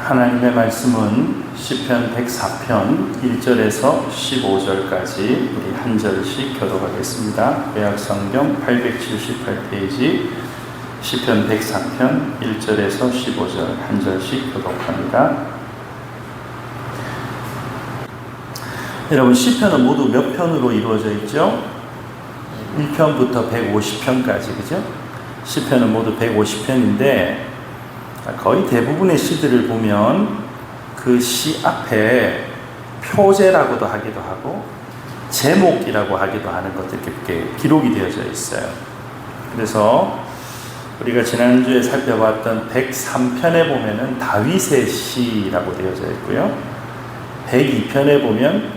하나님의 말씀은 시편 104편 1절에서 15절까지 우리 한 절씩 교독하겠습니다. 구약성경 878페이지 시편 104편 1절에서 15절 한 절씩 교독합니다. 여러분, 시편은 모두 몇 편으로 이루어져 있죠? 1편부터 150편까지, 그죠? 시편은 모두 150편인데 거의 대부분의 시들을 보면 그 시 앞에 표제라고도 하기도 하고 제목이라고 하기도 하는 것들이 이렇게 기록이 되어져 있어요. 그래서 우리가 지난주에 살펴봤던 103편에 보면은 다윗의 시라고 되어져 있고요. 102편에 보면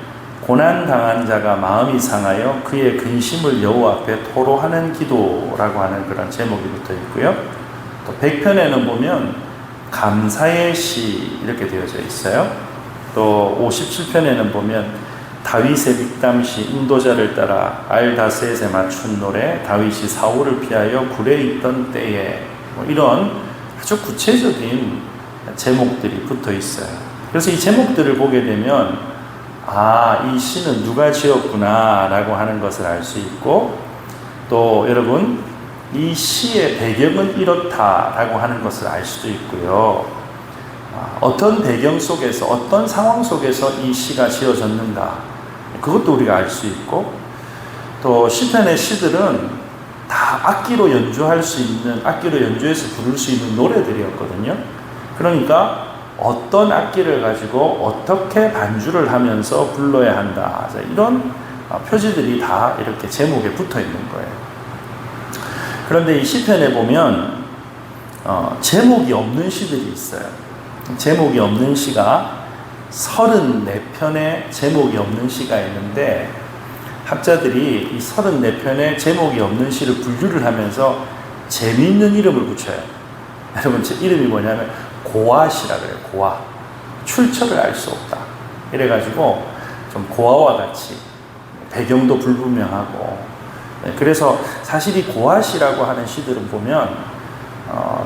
고난당한 자가 마음이 상하여 그의 근심을 여호와 앞에 토로하는 기도라고 하는 그런 제목이 붙어 있고요. 또 100편에는 보면 감사의 시 이렇게 되어져 있어요. 또 57편에는 보면 다윗의 믹담시 인도자를 따라 알다셋에 맞춘 노래, 다윗이 사울을 피하여 굴에 있던 때에, 이런 아주 구체적인 제목들이 붙어 있어요. 그래서 이 제목들을 보게 되면 이 시는 누가 지었구나 라고 하는 것을 알 수 있고, 또 여러분 이 시의 배경은 이렇다라고 하는 것을 알 수도 있고요. 어떤 배경 속에서, 어떤 상황 속에서 이 시가 지어졌는가, 그것도 우리가 알 수 있고, 또 시편의 시들은 다 악기로 연주할 수 있는, 악기로 연주해서 부를 수 있는 노래들이었거든요. 그러니까 어떤 악기를 가지고 어떻게 반주를 하면서 불러야 한다, 이런 표지들이 다 이렇게 제목에 붙어 있는 거예요. 그런데 이 시편에 보면 제목이 없는 시들이 있어요. 제목이 없는 시가 34편의 제목이 없는 시가 있는데, 학자들이 이 34편의 제목이 없는 시를 분류를 하면서 재미있는 이름을 붙여요. 여러분, 제 이름이 뭐냐면 고아시라 그래요. 고아. 출처를 알 수 없다. 이래가지고 좀 고아와 같이 배경도 불분명하고, 그래서 사실 이 고아시라고 하는 시들은 보면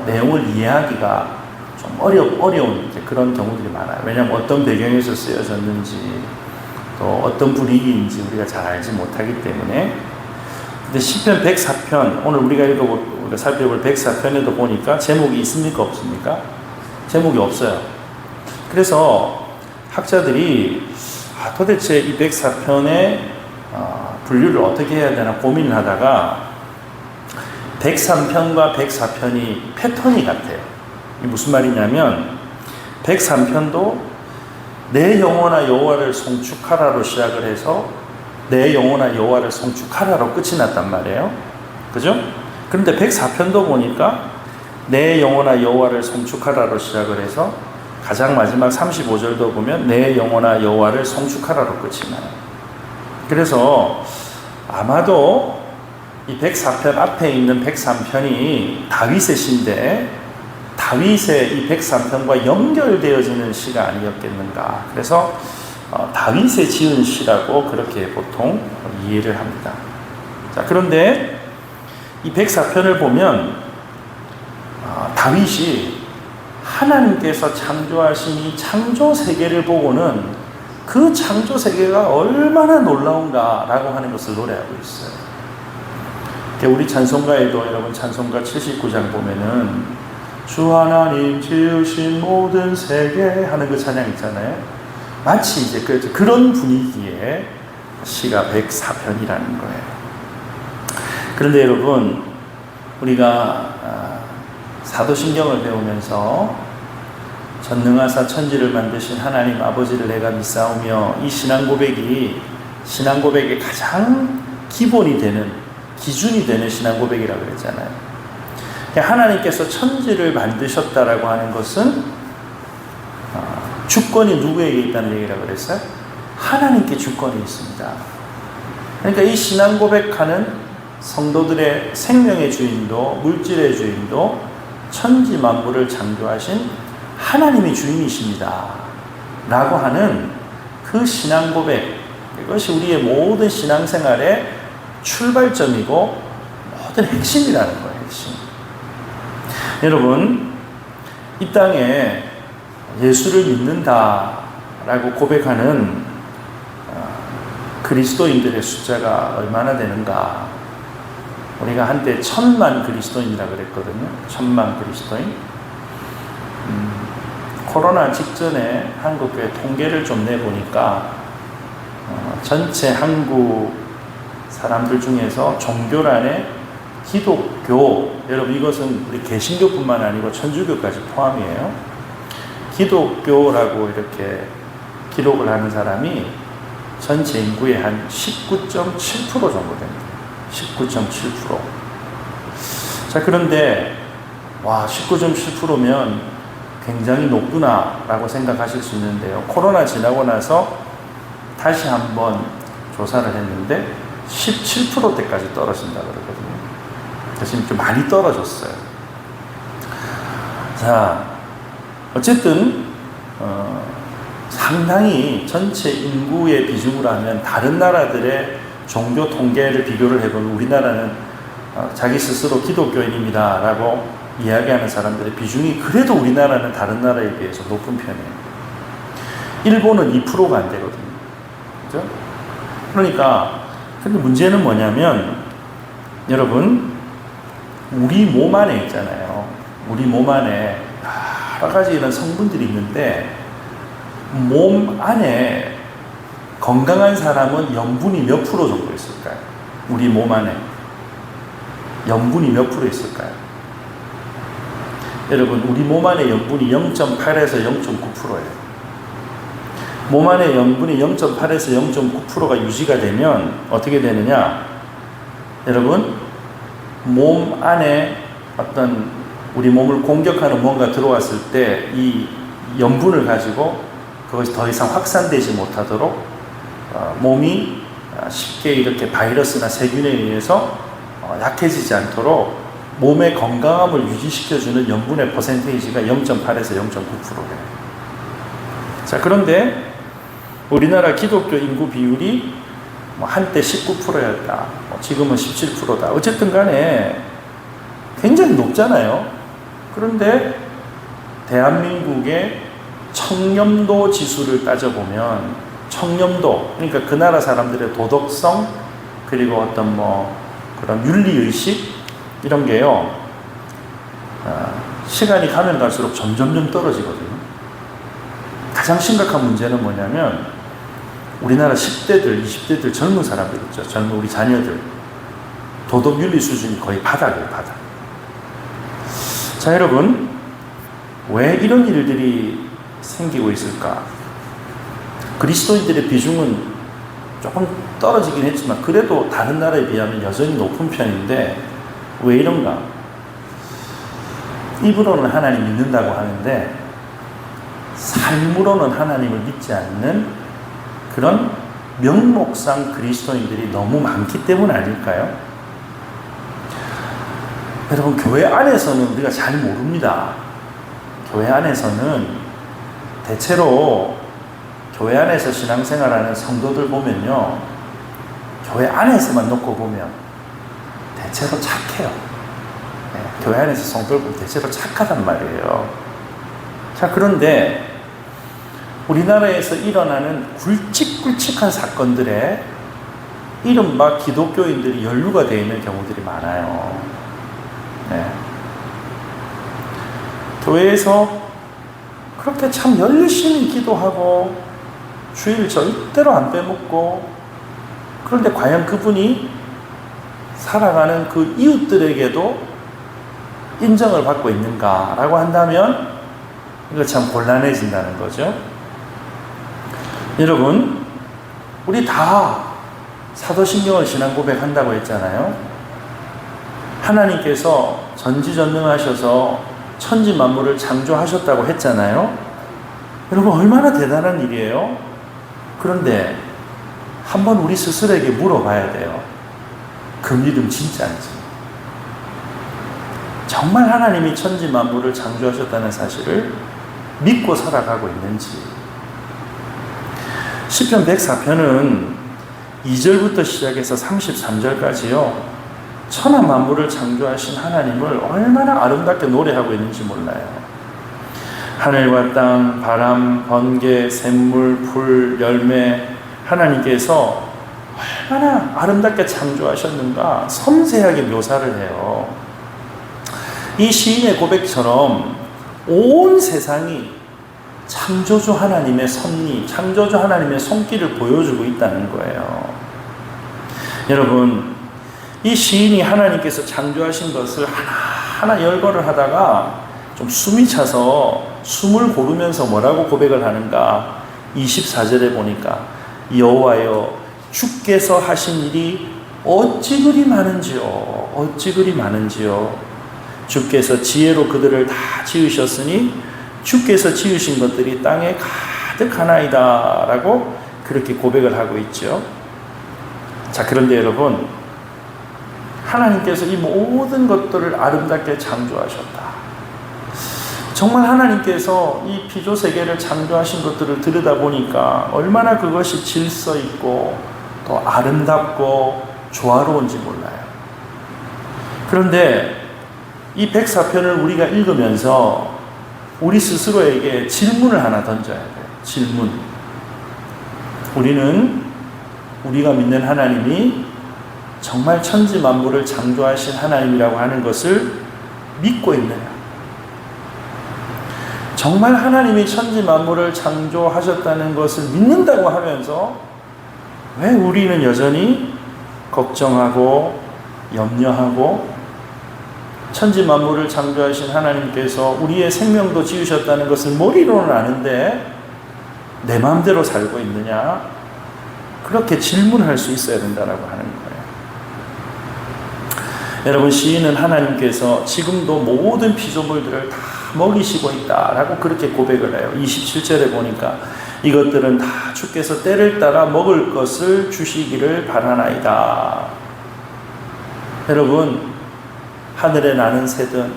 내용을 이해하기가 좀 어려운 그런 경우들이 많아요. 왜냐하면 어떤 배경에서 쓰여졌는지, 또 어떤 분위기인지 우리가 잘 알지 못하기 때문에. 근데 시편 104편, 오늘 우리가 살펴볼 104편에도 보니까 제목이 있습니까, 없습니까? 제목이 없어요. 그래서 학자들이 도대체 이 104편의 분류를 어떻게 해야 되나 고민을 하다가 103편과 104편이 패턴이 같아요. 이게 무슨 말이냐면 103편도 내 영혼아 여호와를 송축하라로 시작을 해서 내 영혼아 여호와를 송축하라로 끝이 났단 말이에요. 그죠? 그런데 104편도 보니까 내 영혼아 여호와를 송축하라로 시작을 해서 가장 마지막 35절도 보면 내 영혼아 여호와를 송축하라로 끝이 나요. 그래서 아마도 이 104편 앞에 있는 103편이 다윗의 시인데 다윗의 이 103편과 연결되어지는 시가 아니었겠는가. 그래서 다윗의 지은 시라고 그렇게 보통 이해를 합니다. 자, 그런데 이 104편을 보면 다윗이 하나님께서 창조하신 이 창조 세계를 보고는 그 창조 세계가 얼마나 놀라운가라고 하는 것을 노래하고 있어요. 우리 찬송가에도 여러분 찬송가 79장 보면은 주 하나님 지으신 모든 세계 하는 그 찬양 있잖아요. 마치 이제 그런 분위기의 시가 104편이라는 거예요. 그런데 여러분, 우리가 사도신경을 배우면서 전능하사 천지를 만드신 하나님 아버지를 내가 믿사오며, 이 신앙 고백이 신앙 고백의 가장 기본이 되는, 기준이 되는 신앙 고백이라고 그랬잖아요. 하나님께서 천지를 만드셨다라고 하는 것은 주권이 누구에게 있다는 얘기라고 그랬어요? 하나님께 주권이 있습니다. 그러니까 이 신앙 고백하는 성도들의 생명의 주인도 물질의 주인도 천지 만물을 창조하신 하나님이 주인이십니다 라고 하는 그 신앙 고백, 이것이 우리의 모든 신앙생활의 출발점이고 모든 핵심이라는 거예요. 핵심. 여러분, 이 땅에 예수를 믿는다라고 고백하는 그리스도인들의 숫자가 얼마나 되는가. 우리가 한때 1000만 그리스도인이라고 그랬거든요. 1000만 그리스도인. 코로나 직전에 한국교회 통계를 좀 내보니까 전체 한국 사람들 중에서 종교란에 기독교, 여러분 이것은 우리 개신교뿐만 아니고 천주교까지 포함이에요. 기독교라고 이렇게 기록을 하는 사람이 전체 인구의 한 19.7% 정도 됩니다. 19.7%. 자, 그런데 와, 19.7%면 굉장히 높구나라고 생각하실 수 있는데요. 코로나 지나고 나서 다시 한번 조사를 했는데 17%대까지 떨어진다 그러거든요. 지금 좀 많이 떨어졌어요. 자, 어쨌든 상당히 전체 인구의 비중으로 하면 다른 나라들의 종교 통계를 비교를 해보면 우리나라는 자기 스스로 기독교인입니다 라고 이야기하는 사람들의 비중이 그래도 우리나라는 다른 나라에 비해서 높은 편이에요. 일본은 2%가 안 되거든요. 그죠? 그러니까 근데 문제는 뭐냐면 여러분, 우리 몸 안에 있잖아요. 우리 몸 안에 여러 가지 이런 성분들이 있는데 몸 안에 건강한 사람은 염분이 몇 프로 정도 있을까요? 우리 몸 안에 염분이 몇 프로 있을까요? 여러분, 우리 몸 안에 염분이 0.8에서 0.9%예요. 몸 안에 염분이 0.8에서 0.9%가 유지가 되면 어떻게 되느냐? 여러분, 몸 안에 어떤 우리 몸을 공격하는 뭔가 들어왔을 때 이 염분을 가지고 그것이 더 이상 확산되지 못하도록 몸이 쉽게 이렇게 바이러스나 세균에 의해서 약해지지 않도록 몸의 건강함을 유지시켜주는 염분의 퍼센테이지가 0.8에서 0.9%예요. 자, 그런데 우리나라 기독교 인구 비율이 한때 19%였다. 지금은 17%다. 어쨌든 간에 굉장히 높잖아요. 그런데 대한민국의 청렴도 지수를 따져보면 청렴도, 그러니까 그 나라 사람들의 도덕성 그리고 어떤 그런 윤리의식 이런 게요, 시간이 가면 갈수록 점점점 떨어지거든요. 가장 심각한 문제는 뭐냐면 우리나라 10대들, 20대들 젊은 사람들 있죠. 젊은 우리 자녀들. 도덕 윤리 수준이 거의 바닥이에요, 바닥. 자, 여러분, 왜 이런 일들이 생기고 있을까? 그리스도인들의 비중은 조금 떨어지긴 했지만 그래도 다른 나라에 비하면 여전히 높은 편인데 왜 이런가? 입으로는 하나님 믿는다고 하는데 삶으로는 하나님을 믿지 않는 그런 명목상 그리스도인들이 너무 많기 때문 아닐까요? 여러분, 교회 안에서는 우리가 잘 모릅니다. 교회 안에서는 대체로 교회 안에서 신앙생활하는 성도들 보면요, 교회 안에서만 놓고 보면 대체로 착해요. 네, 교회 안에서 성도들 보면 대체로 착하단 말이에요. 자, 그런데 우리나라에서 일어나는 굵직굵직한 사건들에 이른바 기독교인들이 연루가 되어 있는 경우들이 많아요. 네. 교회에서 그렇게 참 열심히 기도하고 주일 절대로 안 빼먹고, 그런데 과연 그분이 살아가는 그 이웃들에게도 인정을 받고 있는가라고 한다면 이거 참 곤란해진다는 거죠. 여러분, 우리 다 사도신경을 신앙 고백한다고 했잖아요. 하나님께서 전지전능하셔서 천지 만물을 창조하셨다고 했잖아요. 여러분, 얼마나 대단한 일이에요. 그런데 한번 우리 스스로에게 물어봐야 돼요. 그 믿음 진짜인지. 정말 하나님이 천지 만물을 창조하셨다는 사실을 믿고 살아가고 있는지. 시편 104편은 2절부터 시작해서 33절까지요, 천하 만물을 창조하신 하나님을 얼마나 아름답게 노래하고 있는지 몰라요. 하늘과 땅, 바람, 번개, 샘물, 풀, 열매, 하나님께서 얼마나 아름답게 창조하셨는가 섬세하게 묘사를 해요. 이 시인의 고백처럼 온 세상이 창조주 하나님의 섭리, 창조주 하나님의 손길을 보여주고 있다는 거예요. 여러분, 이 시인이 하나님께서 창조하신 것을 하나하나 열거를 하다가 좀 숨이 차서 숨을 고르면서 뭐라고 고백을 하는가? 24절에 보니까 여호와여 주께서 하신 일이 어찌 그리 많은지요. 어찌 그리 많은지요. 주께서 지혜로 그들을 다 지으셨으니 주께서 지으신 것들이 땅에 가득하나이다 라고 그렇게 고백을 하고 있죠. 자, 그런데 여러분, 하나님께서 이 모든 것들을 아름답게 창조하셨다. 정말 하나님께서 이 피조 세계를 창조하신 것들을 들여다보니까 얼마나 그것이 질서 있고 또 아름답고 조화로운지 몰라요. 그런데 이 104편을 우리가 읽으면서 우리 스스로에게 질문을 하나 던져야 돼요. 질문. 우리가 믿는 하나님이 정말 천지 만물을 창조하신 하나님이라고 하는 것을 믿고 있느냐? 정말 하나님이 천지 만물을 창조하셨다는 것을 믿는다고 하면서 왜 우리는 여전히 걱정하고 염려하고 천지 만물을 창조하신 하나님께서 우리의 생명도 지으셨다는 것을 머리로는 아는데 내 마음대로 살고 있느냐? 그렇게 질문할 수 있어야 된다라고 하는 거예요. 여러분, 시인은 하나님께서 지금도 모든 피조물들을 다 먹이시고 있다라고 그렇게 고백을 해요. 27절에 보니까 이것들은 다 주께서 때를 따라 먹을 것을 주시기를 바라나이다. 여러분, 하늘에 나는 새든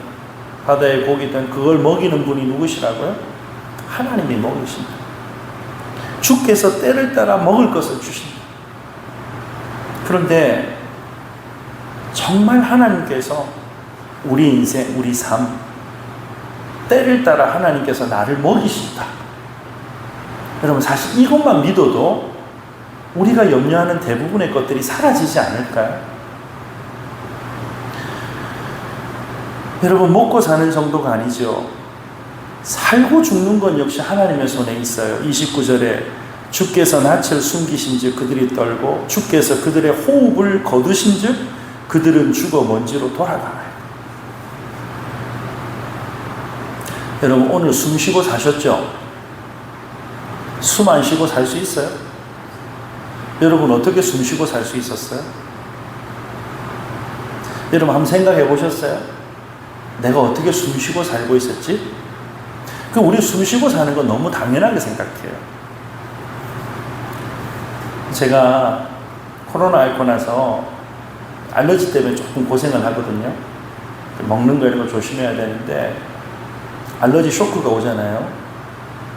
바다의 고기든 그걸 먹이는 분이 누구시라고요? 하나님이 먹이신다. 주께서 때를 따라 먹을 것을 주신다. 그런데 정말 하나님께서 우리 인생, 우리 삶, 때를 따라 하나님께서 나를 먹이신다. 여러분, 사실 이것만 믿어도 우리가 염려하는 대부분의 것들이 사라지지 않을까요? 여러분, 먹고 사는 정도가 아니죠. 살고 죽는 건 역시 하나님의 손에 있어요. 29절에 주께서 낯을 숨기신 즉 그들이 떨고 주께서 그들의 호흡을 거두신 즉 그들은 죽어 먼지로 돌아가나요. 여러분, 오늘 숨 쉬고 사셨죠? 숨 안 쉬고 살 수 있어요? 여러분, 어떻게 숨 쉬고 살 수 있었어요? 여러분, 한번 생각해 보셨어요? 내가 어떻게 숨 쉬고 살고 있었지? 우리 숨 쉬고 사는 건 너무 당연하게 생각해요. 제가 코로나 앓고 나서 알러지 때문에 조금 고생을 하거든요. 먹는 거 이런 거 조심해야 되는데 알러지 쇼크가 오잖아요.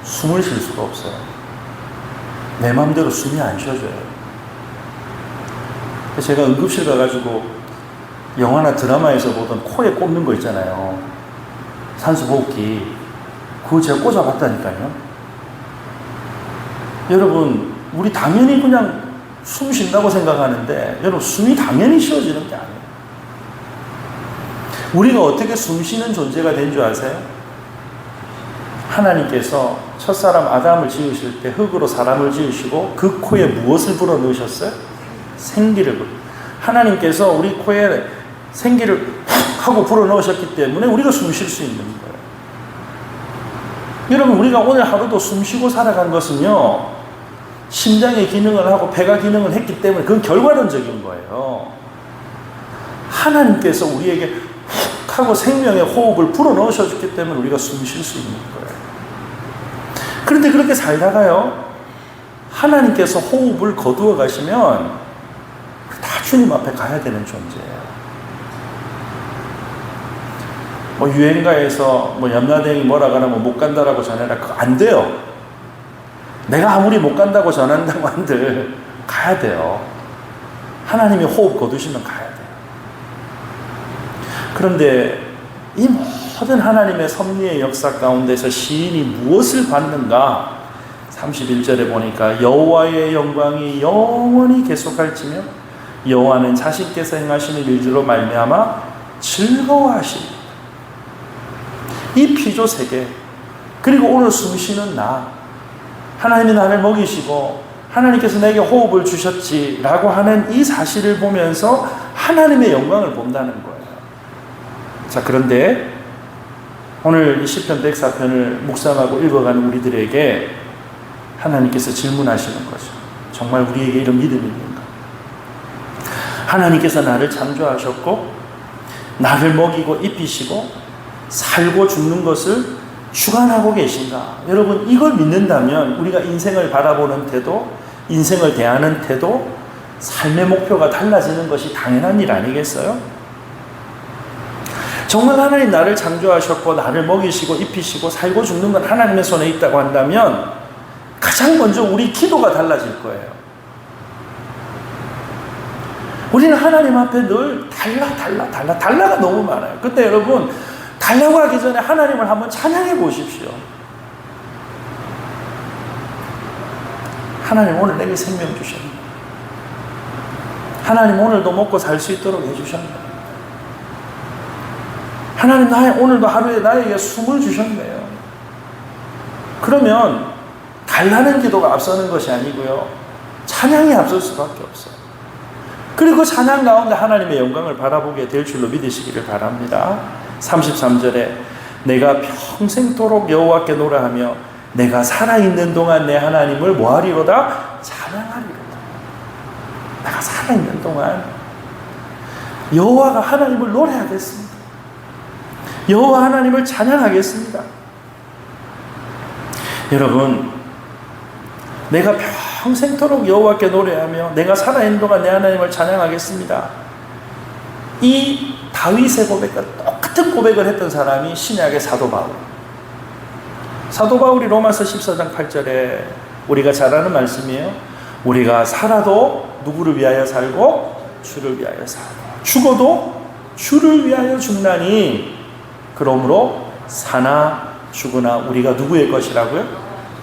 숨을 쉴 수가 없어요. 내 마음대로 숨이 안 쉬어져요. 제가 응급실 가가지고 영화나 드라마에서 보던 코에 꽂는 거 있잖아요. 산소호흡기. 그거 제가 꽂아봤다니까요. 여러분, 우리 당연히 그냥 숨 쉰다고 생각하는데 여러분, 숨이 당연히 쉬어지는 게 아니에요. 우리가 어떻게 숨 쉬는 존재가 된 줄 아세요? 하나님께서 첫사람 아담을 지으실 때 흙으로 사람을 지으시고 그 코에 무엇을 불어넣으셨어요? 생기를. 하나님께서 우리 코에 생기를 하고 불어넣으셨기 때문에 우리가 숨 쉴 수 있는 거예요. 여러분, 우리가 오늘 하루도 숨 쉬고 살아간 것은요, 심장의 기능을 하고 배가 기능을 했기 때문에 그건 결과론적인 거예요. 하나님께서 우리에게 훅 하고 생명의 호흡을 불어넣으셨기 때문에 우리가 숨 쉴 수 있는 거예요. 그런데 그렇게 살다가요, 하나님께서 호흡을 거두어 가시면 다 주님 앞에 가야 되는 존재예요. 유행가에서 염라대행이 뭐라 그러면 못 간다라고 전해라. 그거 안 돼요. 내가 아무리 못 간다고 전한다고 한들 가야 돼요. 하나님이 호흡 거두시면 가야 돼요. 그런데 이 모든 하나님의 섭리의 역사 가운데서 시인이 무엇을 받는가? 31절에 보니까 여호와의 영광이 영원히 계속할지며 여호와는 자신께서 행하시는 일들로 말미암아 즐거워하십니다. 이 피조 세계, 그리고 오늘 숨쉬는 나, 하나님이 나를 먹이시고 하나님께서 내게 호흡을 주셨지라고 하는 이 사실을 보면서 하나님의 영광을 본다는 거예요. 자, 그런데 오늘 이 시편 104편을 묵상하고 읽어가는 우리들에게 하나님께서 질문하시는 거죠. 정말 우리에게 이런 믿음이 있는가? 하나님께서 나를 창조하셨고 나를 먹이고 입히시고 살고 죽는 것을 주관하고 계신가? 여러분, 이걸 믿는다면 우리가 인생을 바라보는 태도, 인생을 대하는 태도, 삶의 목표가 달라지는 것이 당연한 일 아니겠어요? 정말 하나님 나를 창조하셨고 나를 먹이시고 입히시고 살고 죽는 건 하나님의 손에 있다고 한다면 가장 먼저 우리 기도가 달라질 거예요. 우리는 하나님 앞에 늘 달라가 너무 많아요. 그때 여러분, 달라고 하기 전에 하나님을 한번 찬양해 보십시오. 하나님 오늘 내게 생명 주셨네. 하나님 오늘도 먹고 살 수 있도록 해주셨네. 하나님 오늘도 하루에 나에게 숨을 주셨네요. 그러면 달라는 기도가 앞서는 것이 아니고요, 찬양이 앞설 수밖에 없어요. 그리고 그 찬양 가운데 하나님의 영광을 바라보게 될 줄로 믿으시기를 바랍니다. 33절에 내가 평생토록 여호와께 노래하며 내가 살아있는 동안 내 하나님을 뭐하리로다? 찬양하리로다. 내가 살아있는 동안 여호와가 하나님을 노래하겠습니다. 여호와 하나님을 찬양하겠습니다. 여러분, 내가 평생토록 여호와께 노래하며 내가 살아있는 동안 내 하나님을 찬양하겠습니다. 이 다윗의 고백과 똑같은 고백을 했던 사람이 신약의 사도 바울. 사도 바울이 로마서 14장 8절에 우리가 잘 아는 말씀이에요. 우리가 살아도 누구를 위하여 살고 주를 위하여 살고 죽어도 주를 위하여 죽나니 그러므로 사나 죽으나 우리가 누구의 것이라고요?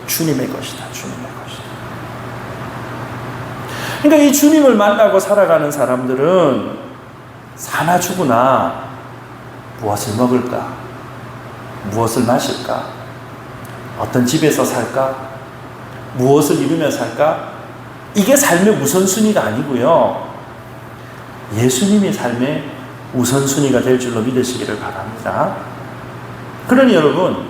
주님의 것이다. 주님의 것이다. 그러니까 이 주님을 만나고 살아가는 사람들은 사나 죽으나 무엇을 먹을까? 무엇을 마실까? 어떤 집에서 살까? 무엇을 이루며 살까? 이게 삶의 우선순위가 아니고요, 예수님이 삶의 우선순위가 될 줄로 믿으시기를 바랍니다. 그러니 여러분,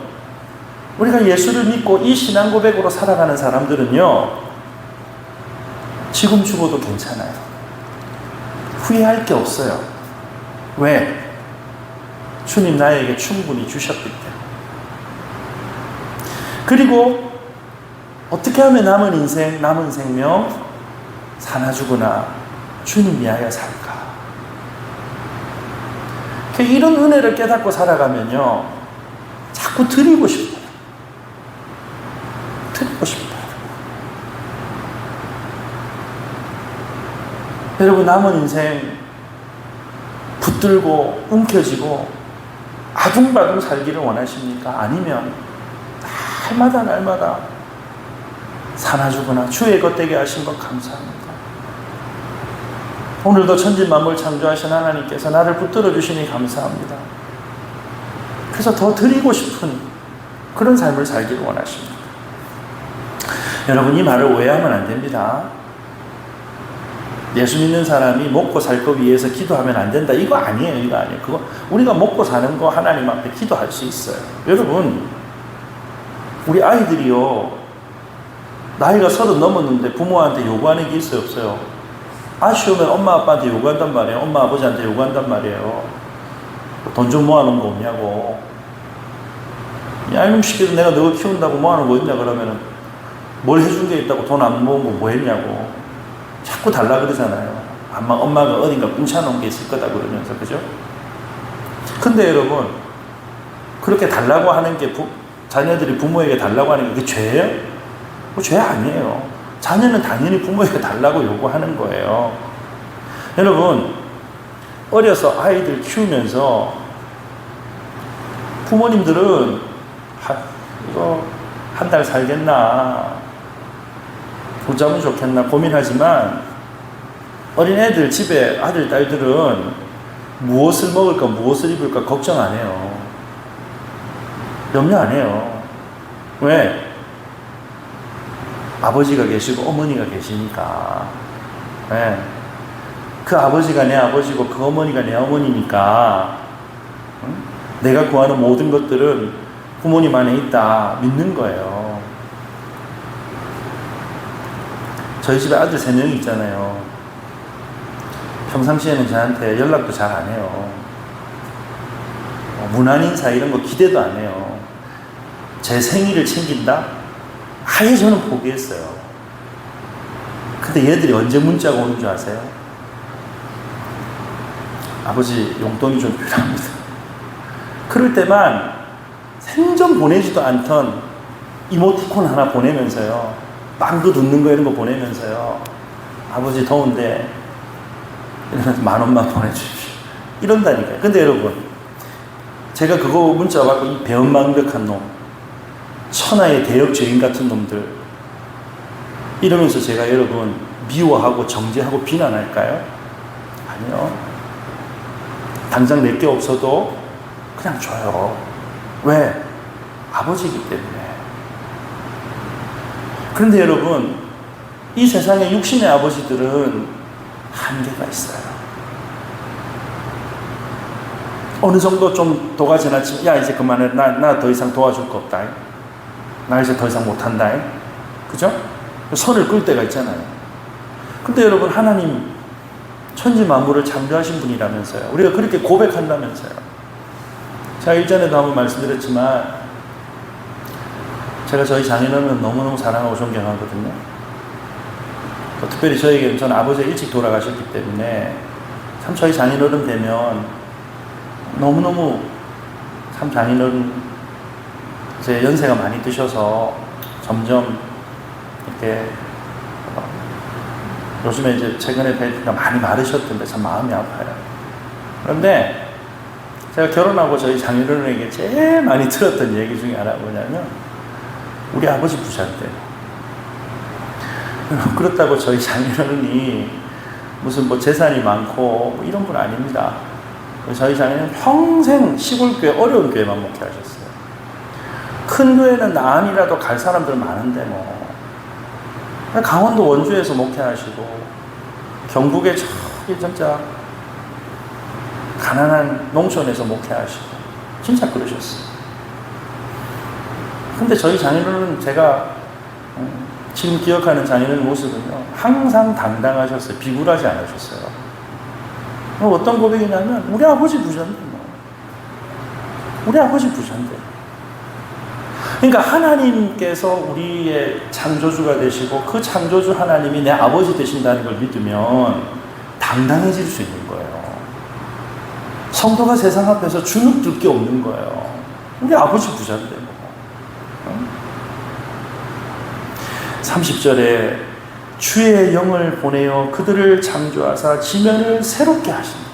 우리가 예수를 믿고 이 신앙 고백으로 살아가는 사람들은요, 지금 죽어도 괜찮아요. 후회할 게 없어요. 왜? 주님 나에게 충분히 주셨기 때문에. 그리고 어떻게 하면 남은 인생, 남은 생명 사나 죽으나 주님 위하여 살까? 이런 은혜를 깨닫고 살아가면요, 자꾸 드리고 싶어요. 드리고 싶어요. 여러분, 남은 인생 붙들고 움켜쥐고 아둥바둥 살기를 원하십니까? 아니면 날마다 사나 죽으나 주의 것 되게 하신 것 감사합니다. 오늘도 천지만물 창조하신 하나님께서 나를 붙들어 주시니 감사합니다. 그래서 더 드리고 싶은 그런 삶을 살기를 원하십니다. 여러분, 이 말을 오해하면 안 됩니다. 예수 믿는 사람이 먹고 살 거 위해서 기도하면 안 된다, 이거 아니에요. 이거 아니에요. 그거 우리가 먹고 사는 거 하나님 앞에 기도할 수 있어요. 여러분, 우리 아이들이요, 나이가 30 넘었는데 부모한테 요구하는 게 있어요, 없어요? 아쉬우면 엄마 아빠한테 요구한단 말이에요. 엄마 아버지한테 요구한단 말이에요. 돈 좀 모아놓은 거 없냐고. 야, 이놈 시키도 내가 너 키운다고 모아놓은 거 있냐 그러면은 뭘 해준 게 있다고 돈 안 모은 거 뭐 했냐고 자꾸 달라 그러잖아요. 아마 엄마가 어딘가 뭉쳐놓은 게 있을 거다 그러면서, 그죠? 근데 여러분, 그렇게 달라고 하는 게 자녀들이 부모에게 달라고 하는 게 그게 죄예요? 죄 아니에요. 자녀는 당연히 부모에게 달라고 요구하는 거예요. 여러분, 어려서 아이들 키우면서 부모님들은 이거 한 달 살겠나, 붙잡으면 좋겠나 고민하지만 어린애들 집에 아들, 딸들은 무엇을 먹을까, 무엇을 입을까 걱정 안 해요. 염려 안 해요. 왜? 아버지가 계시고 어머니가 계시니까. 네. 그 아버지가 내 아버지고 그 어머니가 내 어머니니까 내가 구하는 모든 것들은 부모님 안에 있다 믿는 거예요. 저희 집에 아들 3명이 있잖아요. 평상시에는 저한테 연락도 잘 안 해요. 무난 인사 이런 거 기대도 안 해요. 제 생일을 챙긴다? 아예 저는 포기했어요. 근데 얘들이 언제 문자가 오는 줄 아세요? 아버지 용돈이 좀 필요합니다. 그럴 때만 생전 보내지도 않던 이모티콘 하나 보내면서요, 빵도 눕는 거 이런 거 보내면서요, 아버지 더운데 이러면서 10,000원만 보내주십시오 이런다니까요. 근데 여러분, 제가 그거 문자 받고 이 배은망덕한 놈, 천하의 대역죄인 같은 놈들 이러면서 제가 여러분 미워하고 정죄하고 비난할까요? 아니요. 당장 내게 없어도 그냥 줘요. 왜? 아버지이기 때문에. 그런데 여러분, 이 세상에 육신의 아버지들은 한계가 있어요. 어느 정도 좀 도가 지났지만, 야 이제 그만해, 나 더 이상 도와줄 거 없다, 나 이제 더 이상 못한다, 그죠? 선을 끌 때가 있잖아요. 근데 여러분, 하나님 천지 만물을 창조하신 분이라면서요. 우리가 그렇게 고백한다면서요. 제가 일전에도 한번 말씀드렸지만 제가 저희 장인어른은 너무너무 사랑하고 존경하거든요. 특별히 저에게는, 저는 아버지가 일찍 돌아가셨기 때문에 참 저희 장인어른 되면 너무너무 참 장인어른 이제 연세가 많이 드셔서 점점 이렇게 요즘에 이제 최근에 뵈니까 많이 마르셨던데 참 마음이 아파요. 그런데 제가 결혼하고 저희 장인어른에게 제일 많이 들었던 얘기 중에 하나가 뭐냐면, 우리 아버지 부자인데. 그렇다고 저희 장인어른이 무슨 뭐 재산이 많고 뭐 이런 분 아닙니다. 저희 장인어른은 평생 시골교회, 어려운 교회만 목회하셨어요. 큰 교회는 나안이라도 갈 사람들 많은데 뭐. 강원도 원주에서 목회하시고, 경북에 저기 진짜 가난한 농촌에서 목회하시고, 진짜 그러셨어요. 근데 저희 장인어른은 제가 지금 기억하는 장인어른 모습은요, 항상 당당하셨어요. 비굴하지 않으셨어요. 어떤 고백이냐면, 우리 아버지 부자인데 뭐. 우리 아버지 부자인데. 그러니까 하나님께서 우리의 창조주가 되시고 그 창조주 하나님이 내 아버지 되신다는 걸 믿으면 당당해질 수 있는 거예요. 성도가 세상 앞에서 주눅들 게 없는 거예요. 우리 아버지 부자인데 뭐. 30절에 주의 영을 보내어 그들을 창조하사 지면을 새롭게 하신다.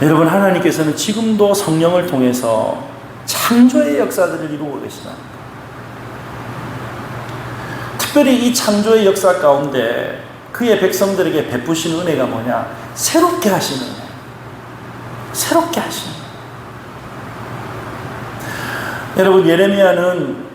여러분, 하나님께서는 지금도 성령을 통해서 창조의 역사들을 이루고 계시다. 특별히 이 창조의 역사 가운데 그의 백성들에게 베푸신 은혜가 뭐냐? 새롭게 하시는 은혜. 새롭게 하시는 은혜. 여러분, 예레미야는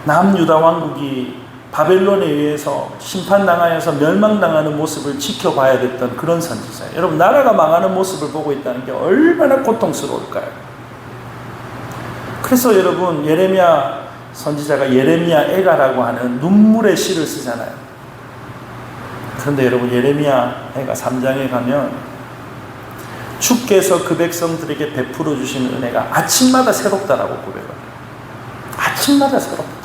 남유다 왕국이 바벨론에 의해서 심판당하여서 멸망당하는 모습을 지켜봐야 됐던 그런 선지자예요. 여러분, 나라가 망하는 모습을 보고 있다는 게 얼마나 고통스러울까요? 그래서 여러분, 예레미야 선지자가 예레미야 애가라고 하는 눈물의 시를 쓰잖아요. 그런데 여러분, 예레미야 애가 3장에 가면 주께서 그 백성들에게 베풀어 주시는 은혜가 아침마다 새롭다라고 고백합니다. 아침마다 새롭다.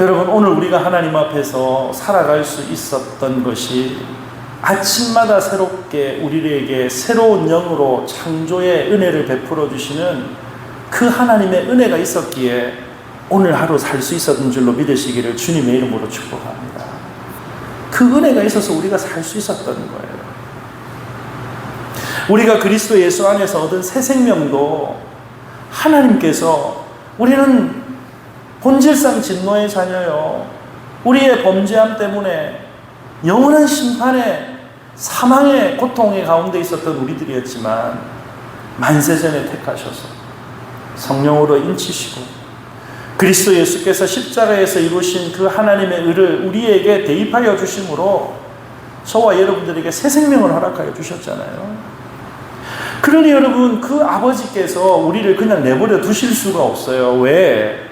여러분, 오늘 우리가 하나님 앞에서 살아갈 수 있었던 것이 아침마다 새롭게 우리에게 새로운 영으로 창조의 은혜를 베풀어 주시는 그 하나님의 은혜가 있었기에 오늘 하루 살 수 있었던 줄로 믿으시기를 주님의 이름으로 축복합니다. 그 은혜가 있어서 우리가 살 수 있었던 거예요. 우리가 그리스도 예수 안에서 얻은 새 생명도 하나님께서 우리는 본질상 진노의 자녀요. 우리의 범죄함 때문에 영원한 심판의 사망의 고통의 가운데 있었던 우리들이었지만 만세전에 택하셔서 성령으로 인치시고 그리스도 예수께서 십자가에서 이루신 그 하나님의 의를 우리에게 대입하여 주심으로 저와 여러분들에게 새 생명을 허락하여 주셨잖아요. 그러니 여러분, 그 아버지께서 우리를 그냥 내버려 두실 수가 없어요. 왜?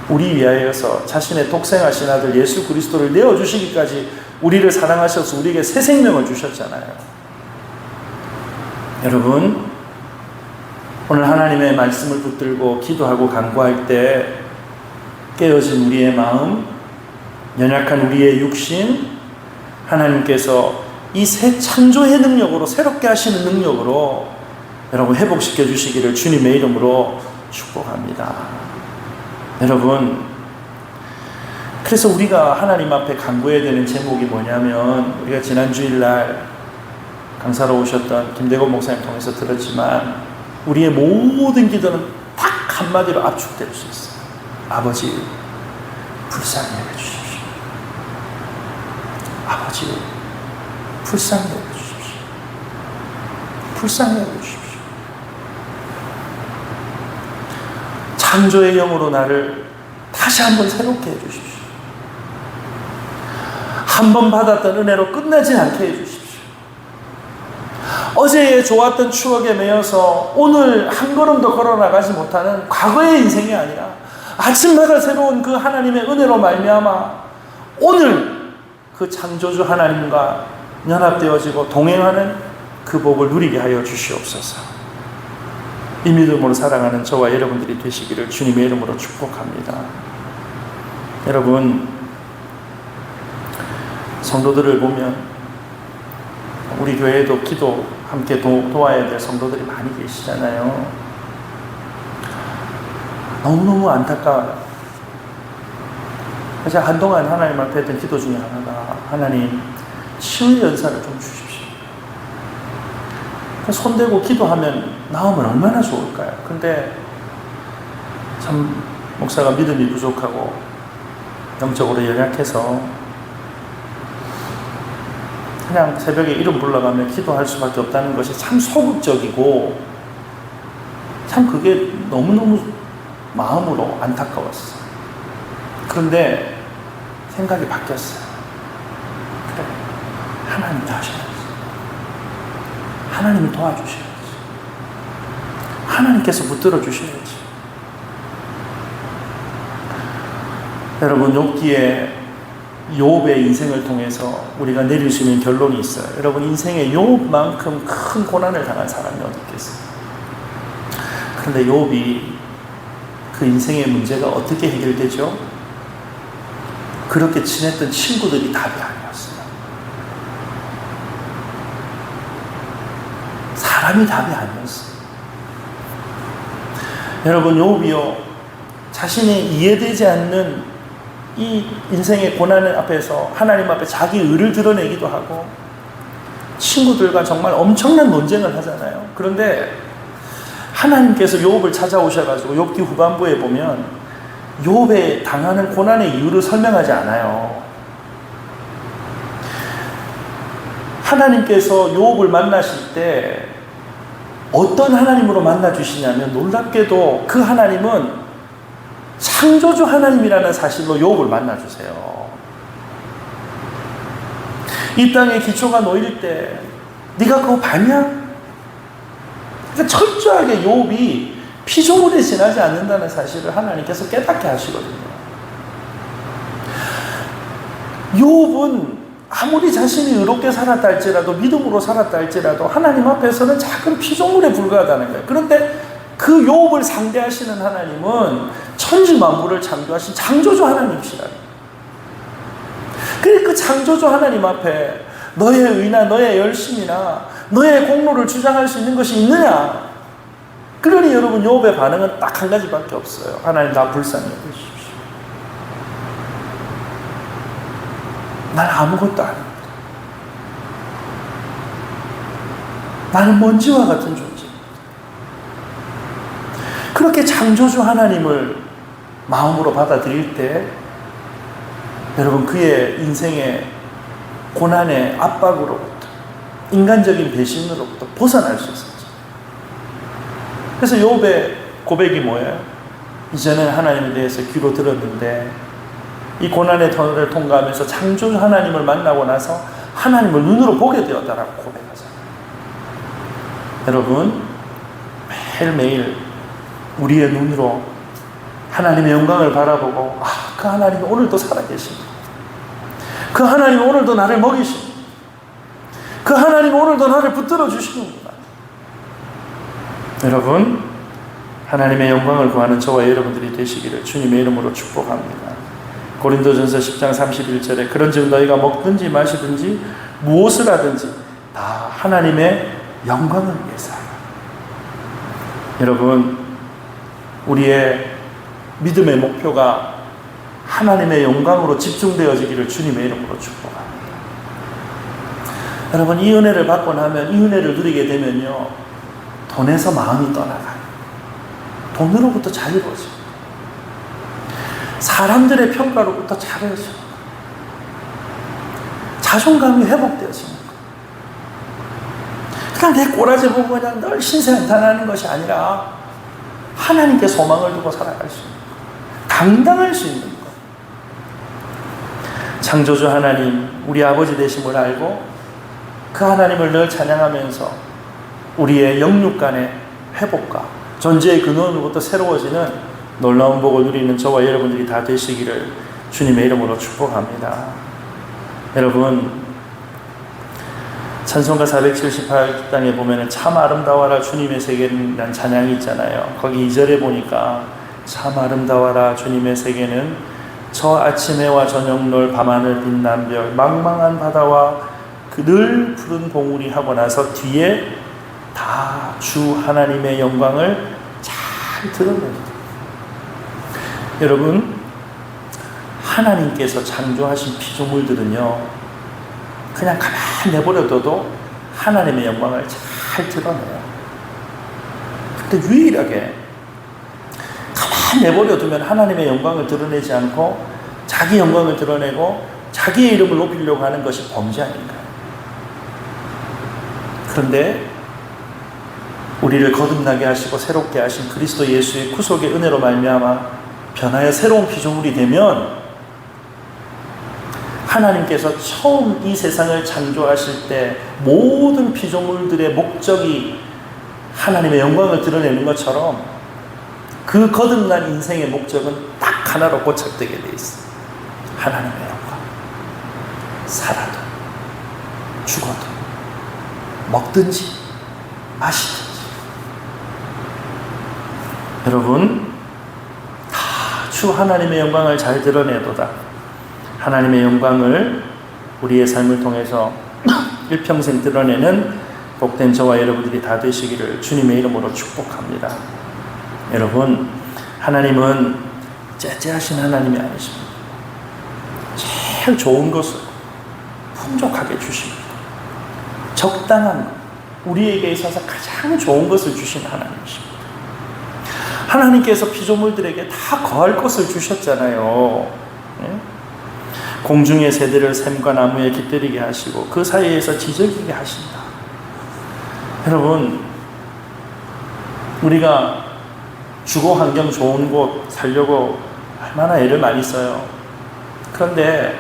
우리 위하여서 자신의 독생하신 아들 예수 그리스도를 내어주시기까지 우리를 사랑하셔서 우리에게 새 생명을 주셨잖아요. 여러분, 오늘 하나님의 말씀을 붙들고 기도하고 간구할 때 깨어진 우리의 마음, 연약한 우리의 육신, 하나님께서 이 새 창조의 능력으로, 새롭게 하시는 능력으로 여러분 회복시켜 주시기를 주님의 이름으로 축복합니다. 여러분, 그래서 우리가 하나님 앞에 간구해야 되는 제목이 뭐냐면, 우리가 지난 주일날 강사로 오셨던 김대건 목사님 통해서 들었지만 우리의 모든 기도는 딱 한마디로 압축될 수 있어요. 아버지, 불쌍히 여겨주십시오. 아버지, 불쌍히 여겨주십시오. 불쌍히 여겨주십시오. 창조의 영으로 나를 다시 한번 새롭게 해주십시오. 한 번 받았던 은혜로 끝나지 않게 해주십시오. 어제의 좋았던 추억에 매여서 오늘 한 걸음 더 걸어나가지 못하는 과거의 인생이 아니라 아침마다 새로운 그 하나님의 은혜로 말미암아 오늘 그 창조주 하나님과 연합되어지고 동행하는 그 복을 누리게 하여 주시옵소서. 이 믿음으로 살아가는 저와 여러분들이 되시기를 주님의 이름으로 축복합니다. 여러분, 성도들을 보면 우리 교회에도 기도 함께 도와야 될 성도들이 많이 계시잖아요. 너무너무 안타까워요. 제가 한동안 하나님 앞에 했던 기도 중에 하나가, 하나님 치유의 연사를 좀 주십시오. 손대고 기도하면 나오면 얼마나 좋을까요? 근데 참 목사가 믿음이 부족하고 영적으로 연약해서 그냥 새벽에 이름 불러가며 기도할 수밖에 없다는 것이 참 소극적이고 참 그게 너무너무 마음으로 안타까웠어요. 그런데 생각이 바뀌었어요. 그래, 하나님이 하셔야지. 하나님이 도와주셔야지. 하나님께서 붙들어 주셔야지. 여러분, 욥의 인생을 통해서 우리가 내릴 수 있는 결론이 있어요. 여러분, 인생에 욥만큼 큰 고난을 당한 사람이 어디 있겠어요? 그런데 욥이 그 인생의 문제가 어떻게 해결되죠? 그렇게 친했던 친구들이 답이 아니었어요. 사람이 답이 아니었어요. 여러분, 욥이요, 자신이 이해되지 않는 이 인생의 고난 앞에서 하나님 앞에 자기 의를 드러내기도 하고 친구들과 정말 엄청난 논쟁을 하잖아요. 그런데 하나님께서 욥을 찾아오셔가지고 욥기 후반부에 보면 욥의 당하는 고난의 이유를 설명하지 않아요. 하나님께서 욥을 만나실 때 어떤 하나님으로 만나주시냐면, 놀랍게도 그 하나님은 창조주 하나님이라는 사실로 욥을 만나주세요. 이 땅에 기초가 놓일 때 네가 그거 봤냐? 그러니까 철저하게 욥이 피조물에 지나지 않는다는 사실을 하나님께서 깨닫게 하시거든요. 욥은 아무리 자신이 의롭게 살았다 할지라도, 믿음으로 살았다 할지라도 하나님 앞에서는 작은 피조물에 불과하다는 거예요. 그런데 그 욥을 상대하시는 하나님은 천지 만물을 창조하신 창조주 하나님이시라. 그러니까 그 창조주 하나님 앞에 너의 의나 너의 열심이나 너의 공로를 주장할 수 있는 것이 있느냐? 그러니 여러분, 욥의 반응은 딱 한 가지밖에 없어요. 하나님, 나 불쌍히 여기십시오. 난 아무것도 아닙니다. 나는 먼지와 같은 존재. 그렇게 창조주 하나님을 마음으로 받아들일 때 여러분 그의 인생의 고난의 압박으로부터 인간적인 배신으로부터 벗어날 수 있었죠. 그래서 욥의 고백이 뭐예요? 이전에 하나님에 대해서 귀로 들었는데 이 고난의 터널을 통과하면서 창조주 하나님을 만나고 나서 하나님을 눈으로 보게 되었다라고 고백하잖아요. 여러분 매일매일 우리의 눈으로 하나님의 영광을 바라보고 그 하나님이 오늘도 살아계십니다. 그 하나님이 오늘도 나를 먹이십니다. 그 하나님이 오늘도 나를 붙들어 주시는구나. 여러분 하나님의 영광을 구하는 저와 여러분들이 되시기를 주님의 이름으로 축복합니다. 고린도전서 10장 31절에 그런즉 너희가 먹든지 마시든지 무엇을 하든지 다 하나님의 영광을 위해서 하라. 여러분 우리의 믿음의 목표가 하나님의 영광으로 집중되어지기를 주님의 이름으로 축복합니다. 여러분 이 은혜를 받고 나면 이 은혜를 누리게 되면요 돈에서 마음이 떠나가요. 돈으로부터 자유로워져요. 사람들의 평가로부터 자유로워져요. 자존감이 회복되어집니다. 그냥 내 꼬라지 보고 그냥 늘 신세한탄하는 것이 아니라 하나님께 소망을 두고 살아갈 수 있는 것, 당당할 수 있는 것. 창조주 하나님, 우리 아버지 되심을 알고 그 하나님을 늘 찬양하면서 우리의 영육 간의 회복과 존재의 근원으로부터 새로워지는 놀라운 복을 누리는 저와 여러분들이 다 되시기를 주님의 이름으로 축복합니다. 여러분 찬송가 478장에 보면 참 아름다워라 주님의 세계는 찬양이 있잖아요. 거기 2절에 보니까 참 아름다워라 주님의 세계는 저 아침 해와 저녁 놀 밤하늘 빛난 별 망망한 바다와 그 늘 푸른 봉우리 하고 나서 뒤에 다 주 하나님의 영광을 잘 드러냅니다. 여러분 하나님께서 창조하신 피조물들은요 그냥 가만히 내버려둬도 하나님의 영광을 잘 드러내요. 근데 유일하게 가만히 내버려두면 하나님의 영광을 드러내지 않고 자기 영광을 드러내고 자기의 이름을 높이려고 하는 것이 범죄 아닌가요? 그런데 우리를 거듭나게 하시고 새롭게 하신 그리스도 예수의 구속의 은혜로 말미암아 변화의 새로운 피조물이 되면 하나님께서 처음 이 세상을 창조하실 때 모든 피조물들의 목적이 하나님의 영광을 드러내는 것처럼 그 거듭난 인생의 목적은 딱 하나로 고착되게 돼 있어요. 하나님의 영광. 살아도 죽어도 먹든지 마시든지. 여러분 다 주 하나님의 영광을 잘 드러내도다. 하나님의 영광을 우리의 삶을 통해서 일평생 드러내는 복된 저와 여러분들이 다 되시기를 주님의 이름으로 축복합니다. 여러분 하나님은 째째하신 하나님이 아니십니다. 제일 좋은 것을 풍족하게 주십니다. 적당한 우리에게 있어서 가장 좋은 것을 주신 하나님이십니다. 하나님께서 피조물들에게 다 거할 것을 주셨잖아요. 공중의 새들을 샘과 나무에 깃들이게 하시고 그 사이에서 지저귀게 하신다. 여러분 우리가 주거 환경 좋은 곳 살려고 얼마나 애를 많이 써요. 그런데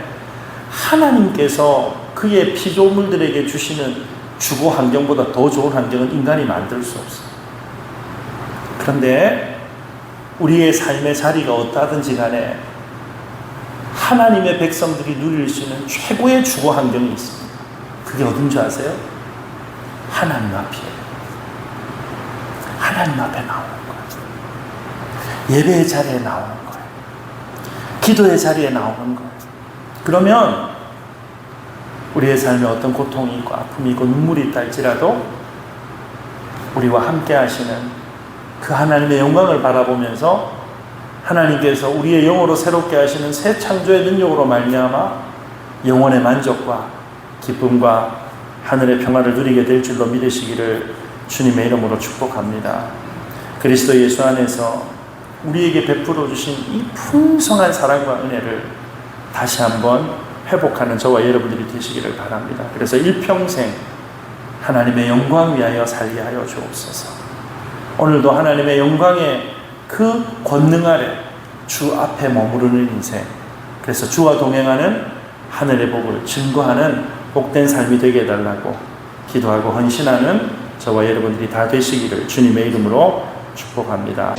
하나님께서 그의 피조물들에게 주시는 주거 환경보다 더 좋은 환경은 인간이 만들 수 없어요. 그런데 우리의 삶의 자리가 어떠하든지 간에 하나님의 백성들이 누릴 수 있는 최고의 주거 환경이 있습니다. 그게 어딘 줄 아세요? 하나님 앞이에요. 하나님 앞에 나오는 거예요. 예배의 자리에 나오는 거예요. 기도의 자리에 나오는 거예요. 그러면 우리의 삶에 어떤 고통이 있고 아픔이 있고 눈물이 있다 할지라도 우리와 함께 하시는 그 하나님의 영광을 바라보면서 하나님께서 우리의 영으로 새롭게 하시는 새 창조의 능력으로 말미암아 영혼의 만족과 기쁨과 하늘의 평화를 누리게 될 줄로 믿으시기를 주님의 이름으로 축복합니다. 그리스도 예수 안에서 우리에게 베풀어 주신 이 풍성한 사랑과 은혜를 다시 한번 회복하는 저와 여러분들이 되시기를 바랍니다. 그래서 일평생 하나님의 영광 위하여 살게 하여 주옵소서. 오늘도 하나님의 영광의 그 권능 아래 주 앞에 머무르는 인생, 그래서 주와 동행하는 하늘의 복을 증거하는 복된 삶이 되게 해달라고 기도하고 헌신하는 저와 여러분들이 다 되시기를 주님의 이름으로 축복합니다.